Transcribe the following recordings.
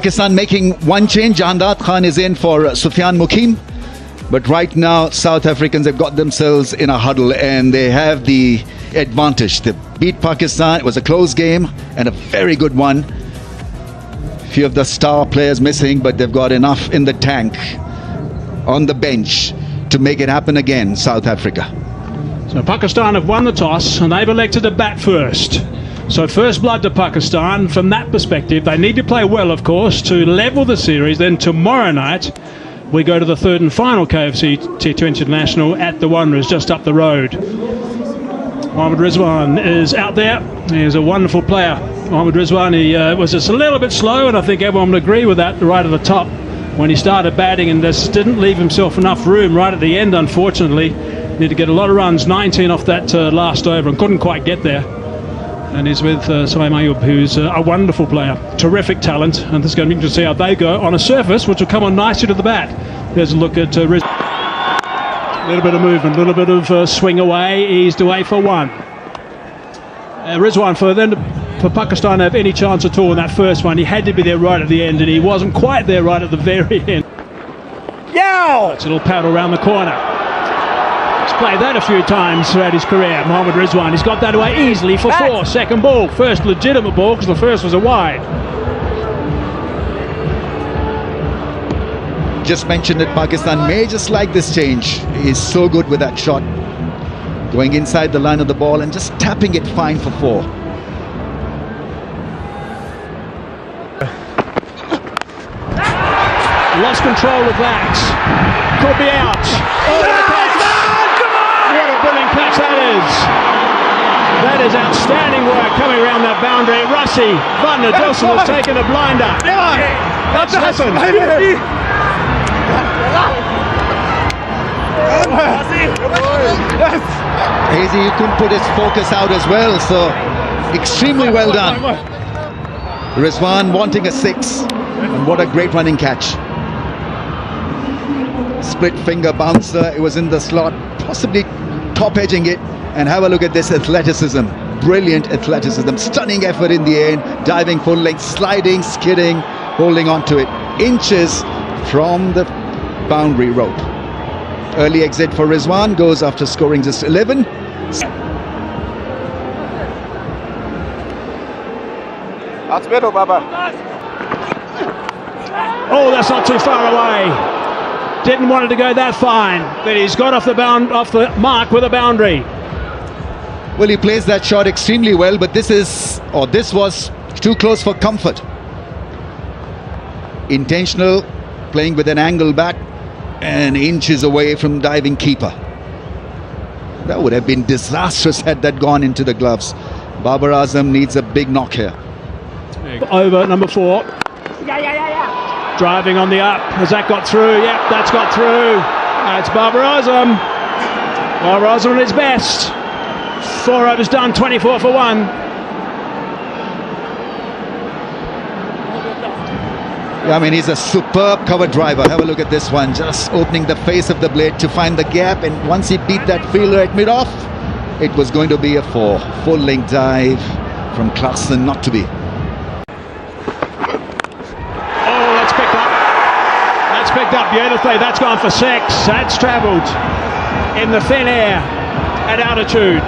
Pakistan making one change. Jahandat Khan is in for Sufyan Mukim. But right now, South Africans have got themselves in a huddle and they have the advantage. They beat Pakistan. It was a close game and a very good one. Few of the star players missing, but they've got enough in the tank on the bench to make it happen again, South Africa. So Pakistan have won the toss and they've elected to bat first. So first blood to Pakistan. From that perspective, they need to play well, of course, to level the series. Then tomorrow night, we go to the third and final KFC T20 International at the Wanderers, just up the road. Mohammad Rizwan is out there. He's a wonderful player. Mohammad Rizwan, he was just a little bit slow, and I think everyone would agree with that right at the top when he started batting, and just didn't leave himself enough room right at the end, unfortunately. Need to get a lot of runs, 19 off that last over, and couldn't quite get there. And he's with Saim Ayub, who's a wonderful player, terrific talent, and this is going to be interesting to see how they go on a surface which will come on nicely to the bat. There's a look at Rizwan. A little bit of movement, a little bit of swing away, eased away for one. Rizwan, for Pakistan to have any chance at all in that first one, he had to be there right at the end, and he wasn't quite there right at the very end. Yeah! It's a little paddle around the corner. He's played that a few times throughout his career, Mohammad Rizwan. He's got that away easily for four. Second ball, first legitimate ball, because the first was a wide. Just mentioned that Pakistan may just like this change. He's so good with that shot. Going inside the line of the ball and just tapping it fine for four. Lost control of that. Could be out. Oh, what a brilliant catch that is. That is outstanding work coming around that boundary. Russi van der Dussen has taken a blinder. That's happened. Hazy couldn't put his focus out as well, so extremely well done. Rizwan wanting a six, and what a great running catch. Split finger bouncer, it was in the slot, possibly top edging it, and have a look at this athleticism. Brilliant athleticism, stunning effort in the end, diving full length, sliding, skidding, holding on to it, inches from the boundary rope. Early exit for Rizwan, goes after scoring just 11. That's middle, Baba. Oh, that's not too far away. Didn't want it to go that fine, but he's got off the mark with a boundary. Well, he plays that shot extremely well, but this was too close for comfort. Intentional, playing with an angle bat, and inches away from diving keeper. That would have been disastrous had that gone into the gloves. Babar Azam needs a big knock here. Over number 4. Driving on the up. Has that got through? Yep, that's got through. That's Babar Azam. Babar Azam at his best. 4 overs done, 24 for 1. Yeah, I mean, he's a superb cover driver. Have a look at this one. Just opening the face of the blade to find the gap. And once he beat that fielder at mid-off, it was going to be a 4. Full length dive from Clarkson, not to be. Picked up beautifully. That's gone for 6. That's travelled in the thin air at altitude.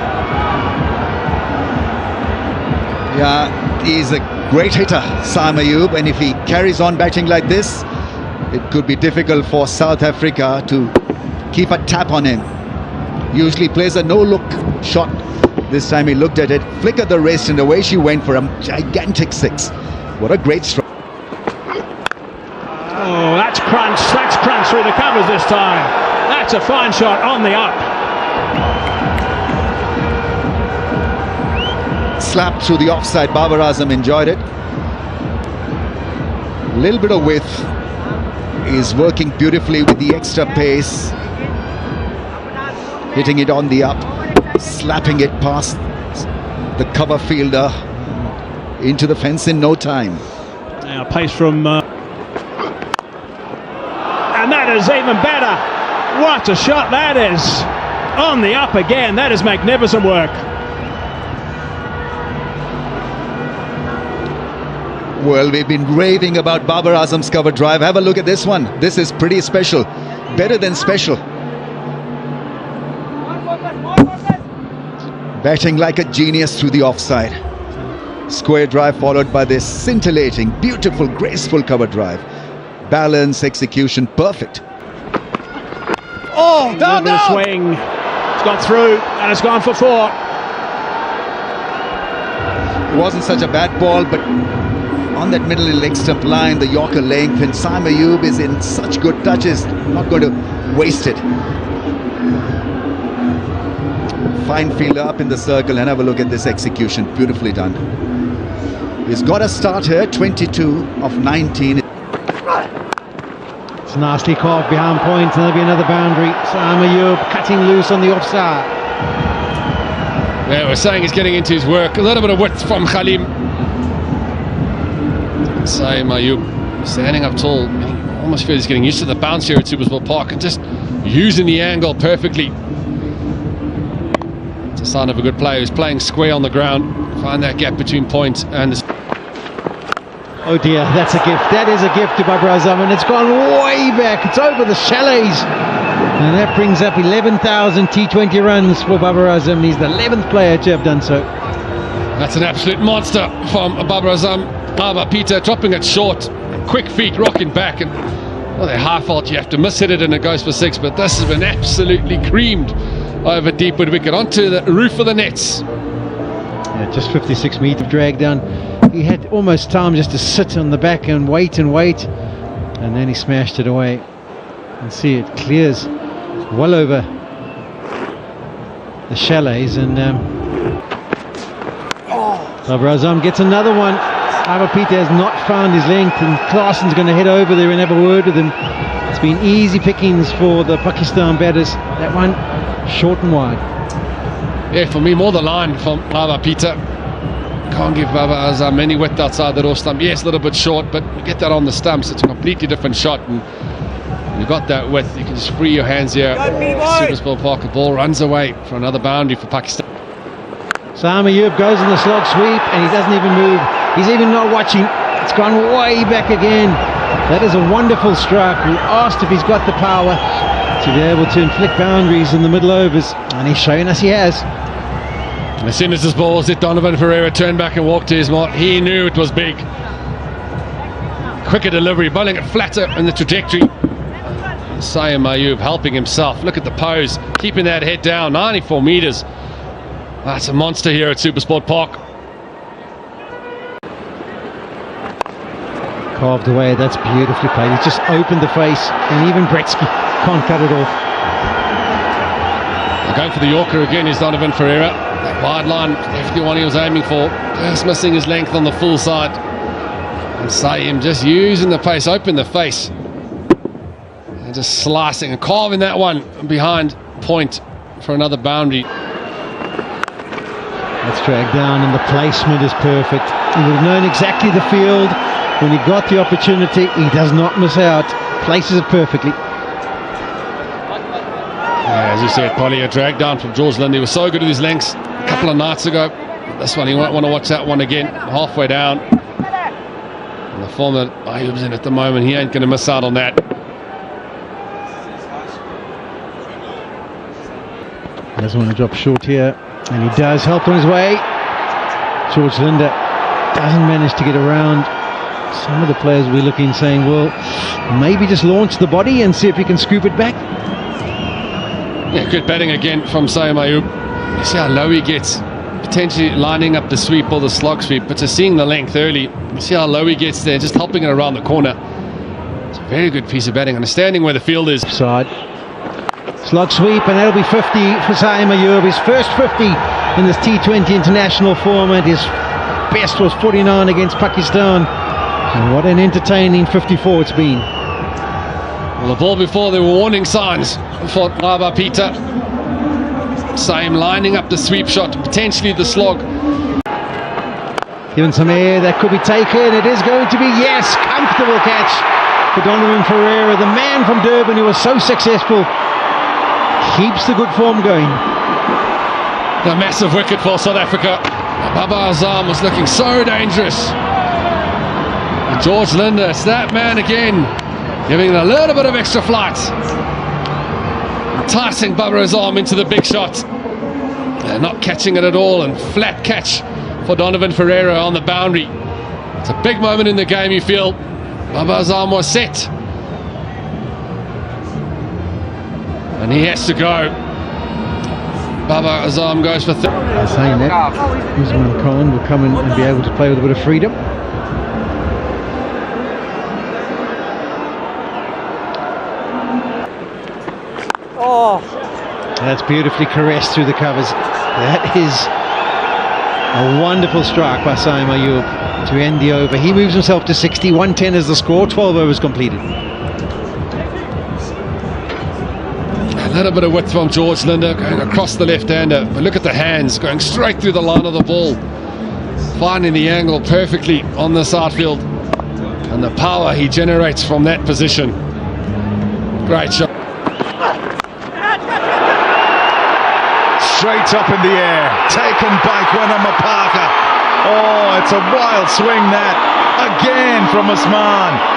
Yeah, he's a great hitter, Saim Ayub, and if he carries on batting like this, it could be difficult for South Africa to keep a tap on him. Usually plays a no-look shot. This time he looked at it, flickered the wrist, and away she went for a gigantic 6. What a great stroke. Oh, that's crunch through the covers this time. That's a fine shot on the up. Slapped through the offside. Babar Azam enjoyed it. A little bit of width. He's working beautifully with the extra pace. Hitting it on the up. Slapping it past the cover fielder into the fence in no time. Now pace from... and that is even better. What a shot that is. On the up again. That is magnificent work. Well, we've been raving about Babar Azam's cover drive. Have a look at this one. This is pretty special. Better than special. Batting like a genius through the offside. Square drive followed by this scintillating, beautiful, graceful cover drive. Balance, execution, perfect. Oh, down, Another swing. It's gone through and it's gone for 4. It wasn't such a bad ball, but on that middle leg stump line, the Yorker length, and Saim Ayub is in such good touches, not going to waste it. Fine fielder up in the circle, and have a look at this execution, beautifully done. He's got a start here, 22 of 19. It's nicely carved behind point, and there'll be another boundary. Saim Ayub cutting loose on the offside. Yeah, we're saying he's getting into his work. A little bit of width from Khalim. Saim Ayub standing up tall. I almost feel he's getting used to the bounce here at Supersport Park and just using the angle perfectly. It's a sign of a good player who's playing square on the ground. Find that gap between point and... Oh dear, that's a gift. That is a gift to Babar Azam, and it's gone way back. It's over the chalets. And that brings up 11,000 T20 runs for Babar Azam. He's the 11th player to have done so. That's an absolute monster from Babar Azam. Baba Peter dropping it short. Quick feet rocking back. And well, they're high fault. You have to miss hit it and it goes for 6. But this has been absolutely creamed over deepwood wicket onto the roof of the nets. Yeah, just 56 metre drag down. He had almost time just to sit on the back and wait. And then he smashed it away. And see, it clears well over the chalets, and Babar Azam gets another one. Baba Peter has not found his length, and Claessen's going to head over there and have a word with him. It's been easy pickings for the Pakistan batters. That one short and wide. Yeah, for me, more the line from Baba Peter. Can't give Babar Azam any width outside the off stump. Yes, a little bit short, but you get that on the stumps. It's a completely different shot, and you've got that width. You can just free your hands here. Supersport Park, the ball runs away for another boundary for Pakistan. Saim Ayub goes in the slog sweep, and he doesn't even move. He's even not watching. It's gone way back again. That is a wonderful strike. We asked if he's got the power to be able to inflict boundaries in the middle overs, and he's showing us he has. And as soon as this ball was hit, Donovan Ferreira turned back and walked to his mark. He knew it was big. Quicker delivery, bowling it flatter in the trajectory. Saim Ayub helping himself. Look at the pose, keeping that head down. 94 metres. That's a monster here at Supersport Park. Carved away, that's beautifully played. He's just opened the face, and even Gretzky can't cut it off. Going for the Yorker again is Donovan Ferreira. That wide line, definitely one he was aiming for. Just missing his length on the full side. And Saim just using the pace, open the face. And just slicing and carving that one behind point for another boundary. That's dragged down, and the placement is perfect. He would have known exactly the field when he got the opportunity. He does not miss out. Places it perfectly. Yeah, as you said, Polly, a drag down from George Linde. He was so good with his lengths a couple of nights ago. This one, you might want to watch that one again. Halfway down. And the form that Ayub's in at the moment, he ain't going to miss out on that. He doesn't want to drop short here, and he does. Help on his way. George Linde doesn't manage to get around. Some of the players will be looking, saying, well, maybe just launch the body and see if he can scoop it back. Yeah, good batting again from Saim Ayub. You see how low he gets, potentially lining up the sweep or the slog sweep, but just seeing the length early, you see how low he gets there, just helping it around the corner. It's a very good piece of batting, understanding where the field is. Side. Slog sweep, and that'll be 50 for Saim Ayub. His first 50 in this T20 international format. His best was 49 against Pakistan. And what an entertaining 54 it's been. Well, the ball before, there were warning signs for Baba Peter. Saim lining up the sweep shot, potentially the slog. Given some air, that could be taken. It is going to be, yes, comfortable catch for Donovan Ferreira, the man from Durban who was so successful. Keeps the good form going. The massive wicket for South Africa. Babar Azam was looking so dangerous. George Linder, it's that man again, giving it a little bit of extra flight. Enticing Baba Azam into the big shot. Not catching it at all, and flat catch for Donovan Ferreira on the boundary. It's a big moment in the game, you feel. Baba Azam was set. And he has to go. Baba Azam goes for Saying that, Usman Khan will come in and be able to play with a bit of freedom. Oh. That's beautifully caressed through the covers. That is a wonderful strike by Saim Ayub to end the over. He moves himself to 60. 110 is the score. 12 overs completed. a little bit of width from George Linder going across the left-hander. But look at the hands going straight through the line of the ball, finding the angle perfectly on this outfield, and the power he generates from that position. Great shot. Straight up in the air, taken by Gwenama Parker. Oh, it's a wild swing that, again from Usman.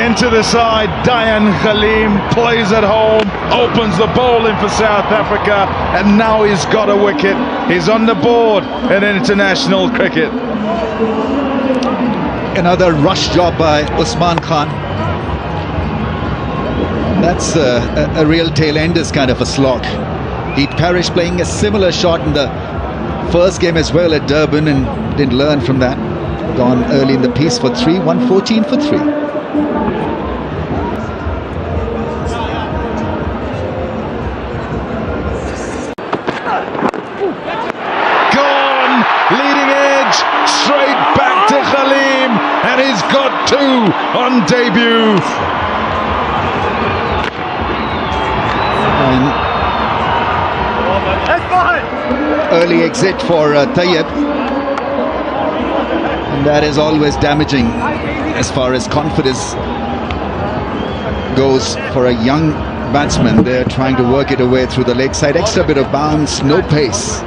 Into the side, Dayan Khalim plays at home, opens the bowling for South Africa, and now he's got a wicket. He's on the board in international cricket. Another rush job by Usman Khan. That's a real tail-enders kind of a slog. He perished playing a similar shot in the first game as well at Durban and didn't learn from that. Gone early in the piece for 3, 114 for 3. Gone, leading edge, straight back to Khalim, and he's got 2 on debut. Early exit for Tayyib, and that is always damaging as far as confidence goes for a young batsman. They're trying to work it away through the leg side, extra bit of bounce, no pace,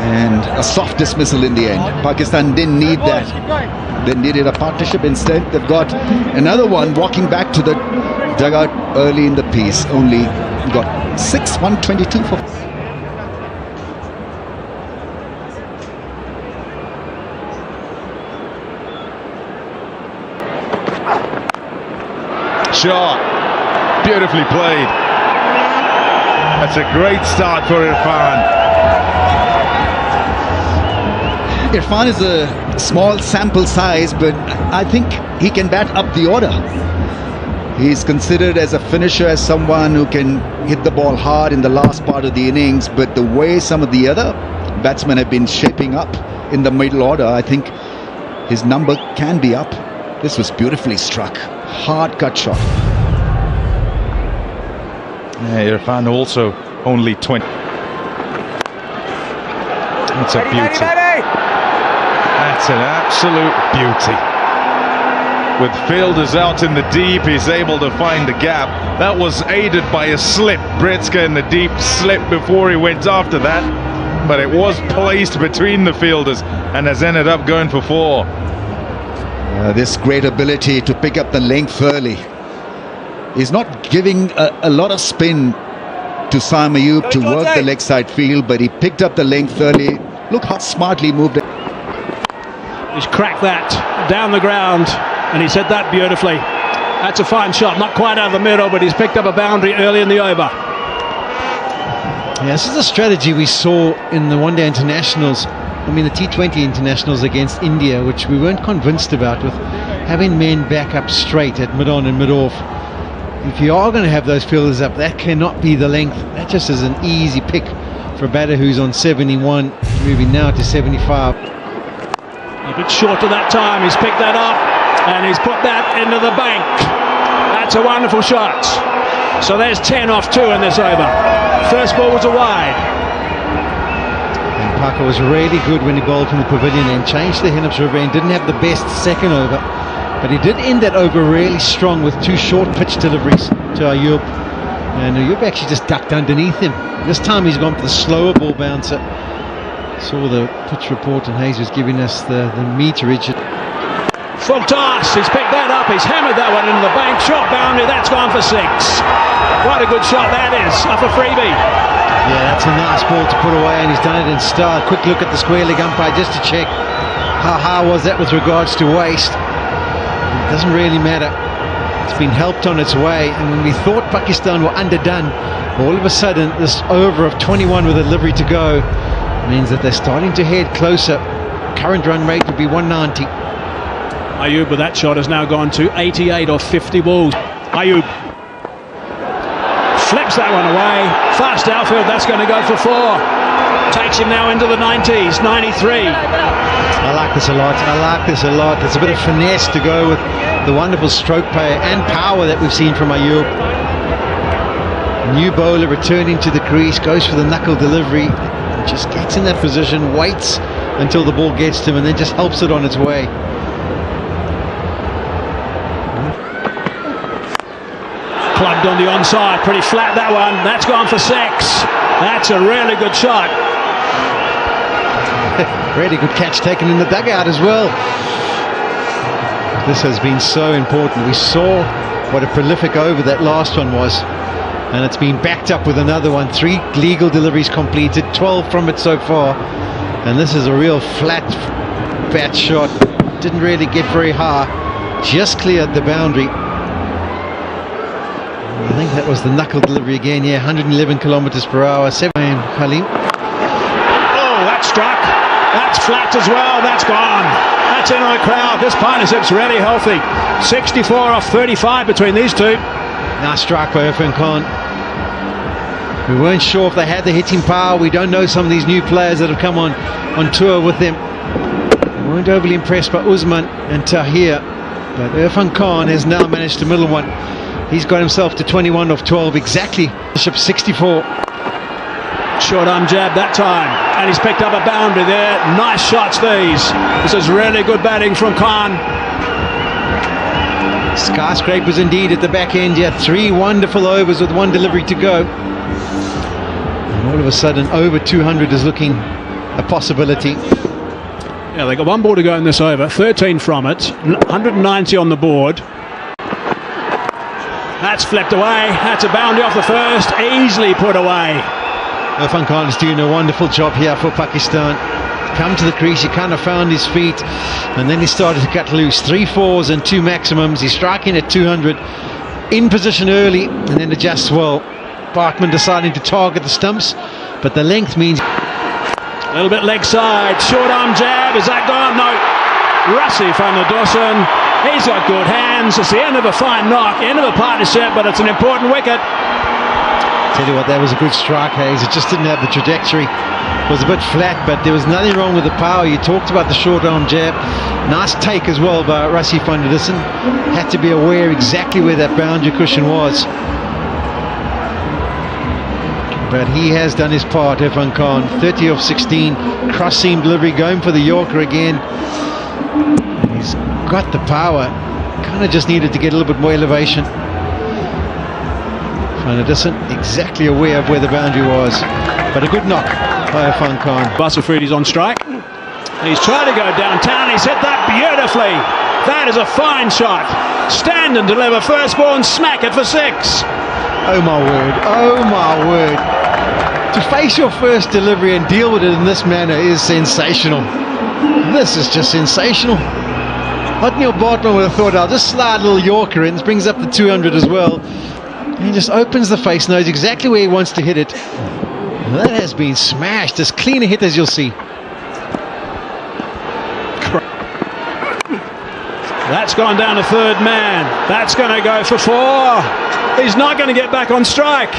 and a soft dismissal in the end. Pakistan didn't need that. They needed a partnership. Instead they've got another one walking back to the dugout early in the piece. Only got 6, 122 for. Shot, beautifully played. That's a great start for Irfan. Irfan is a small sample size, but I think he can bat up the order. He's considered as a finisher, as someone who can hit the ball hard in the last part of the innings, but the way some of the other batsmen have been shaping up in the middle order, I think his number can be up. This was beautifully struck. Hard cut shot. Yeah, Irfan also only 20. That's a beauty. That's an absolute beauty. With fielders out in the deep, he's able to find the gap. That was aided by a slip. Bretska in the deep slip before he went after that, but it was placed between the fielders and has ended up going for 4. This great ability to pick up the length early. He's not giving a lot of spin to Saim Ayub to work the leg side field, but he picked up the length early. Look how smartly moved it. He's cracked that down the ground, and he said that beautifully. That's a fine shot, not quite out of the middle, but he's picked up a boundary early in the over. Yeah, this is a strategy we saw in the one-day internationals. I mean, the T20 internationals against India, which we weren't convinced about, with having men back up straight at mid-on and mid-off. If you are going to have those fielders up, that cannot be the length. That just is an easy pick for a batter who's on 71, moving now to 75. A bit short of that time. He's picked that up, and he's put that into the bank. That's a wonderful shot. So there's 10 off 2 in this over. First ball was a wide. Parker was really good when he bowled from the pavilion and changed the Hennips River and didn't have the best second over, but he did end that over really strong with 2 short pitch deliveries to Ayub, and Ayub actually just ducked underneath him. This time he's gone for the slower ball bouncer, Saw the pitch report and Hayes was giving us the meterage. Full toss, he's picked that up, he's hammered that one into the bank, short boundary, that's gone for 6. What a good shot that is, off a freebie. Yeah, that's a nice ball to put away, and he's done it in style. Quick look at the square leg umpire just to check how high was that with regards to waist. It doesn't really matter. It's been helped on its way, and when we thought Pakistan were underdone, all of a sudden this over of 21 with a delivery to go means that they're starting to head closer. Current run rate would be 190. Ayub with that shot has now gone to 88 off 50 balls. Ayub flips that one away. Fast outfield, that's going to go for 4. Takes him now into the 90s, 93. I like this a lot. I like this a lot. There's a bit of finesse to go with the wonderful stroke play and power that we've seen from Ayub. New bowler returning to the crease, goes for the knuckle delivery, just gets in that position, waits until the ball gets to him, and then just helps it on its way. Plugged on the onside, pretty flat that one. That's gone for 6. That's a really good shot. Really good catch taken in the dugout as well. This has been so important. We saw what a prolific over that last one was, and it's been backed up with another one. 3 legal deliveries completed, 12 from it so far, and this is a real flat bat shot. Didn't really get very high, just cleared the boundary. I think that was the knuckle delivery again. Yeah, 111 kilometers per hour. 7 Halim. Oh, that struck. That's flat as well. That's gone. That's in on the crowd. This partnership's really healthy. 64 off 35 between these two. Nice strike by Irfan Khan. We weren't sure if they had the hitting power. We don't know some of these new players that have come on tour with them. We weren't overly impressed by Usman and Tahir, but Irfan Khan has now managed to middle one. He's got himself to 21 off 12 exactly. 64. Short arm jab that time, and he's picked up a boundary there. Nice shots these. This is really good batting from Khan. Skyscrapers indeed at the back end. Yeah, 3 wonderful overs with 1 delivery to go. And all of a sudden over 200 is looking a possibility. Yeah, they got 1 ball to go in this over. 13 from it. 190 on the board. That's flipped away. That's a boundary off the first. Easily put away. Irfan Khan is doing a wonderful job here for Pakistan. Come to the crease, he kind of found his feet, and then he started to cut loose. 3 4s and 2 maximums. He's striking at 200. In position early, and then adjusts well. Parkman deciding to target the stumps, but the length means... A little bit leg side. Short arm jab. Is that gone? No. Russi van der Dossen. He's got good hands. It's the end of a fine knock, end of a partnership, but it's an important wicket. Tell you what, that was a good strike, Hayes. It just didn't have the trajectory. It was a bit flat, but there was nothing wrong with the power. You talked about the short arm jab. Nice take as well by Russi van der Dossen. Had to be aware exactly where that boundary cushion was. But he has done his part, Irfan Khan. 30 off 16, cross seam delivery, going for the Yorker again. And he's got the power, kind of just needed to get a little bit more elevation. Van der Dossen exactly aware of where the boundary was, but a good knock by Irfan Khan. Basafridi's on strike. He's trying to go downtown. He's hit that beautifully. That is a fine shot. Stand and deliver first ball and smack it for 6. Oh my word, oh my word. To face your first delivery and deal with it in this manner is sensational. This is just sensational. Otniel Bartman would have thought, I'll just slide a little Yorker in. This brings up the 200 as well. And he just opens the face, knows exactly where he wants to hit it. And that has been smashed. As clean a hit as you'll see. That's gone down to third man. That's going to go for 4. He's not going to get back on strike.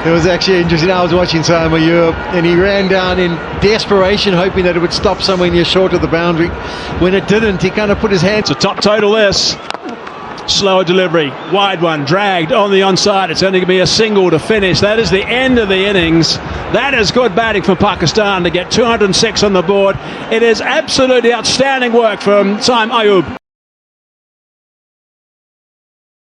It was actually interesting. I was watching Saam Ayub, and he ran down in desperation, hoping that it would stop somewhere near short of the boundary. When it didn't, he kind of put his hands... It's a top total this. Slower delivery, wide one, dragged on the onside. It's only going to be a single to finish. That is the end of the innings. That is good batting from Pakistan to get 206 on the board. It is absolutely outstanding work from Saam Ayub.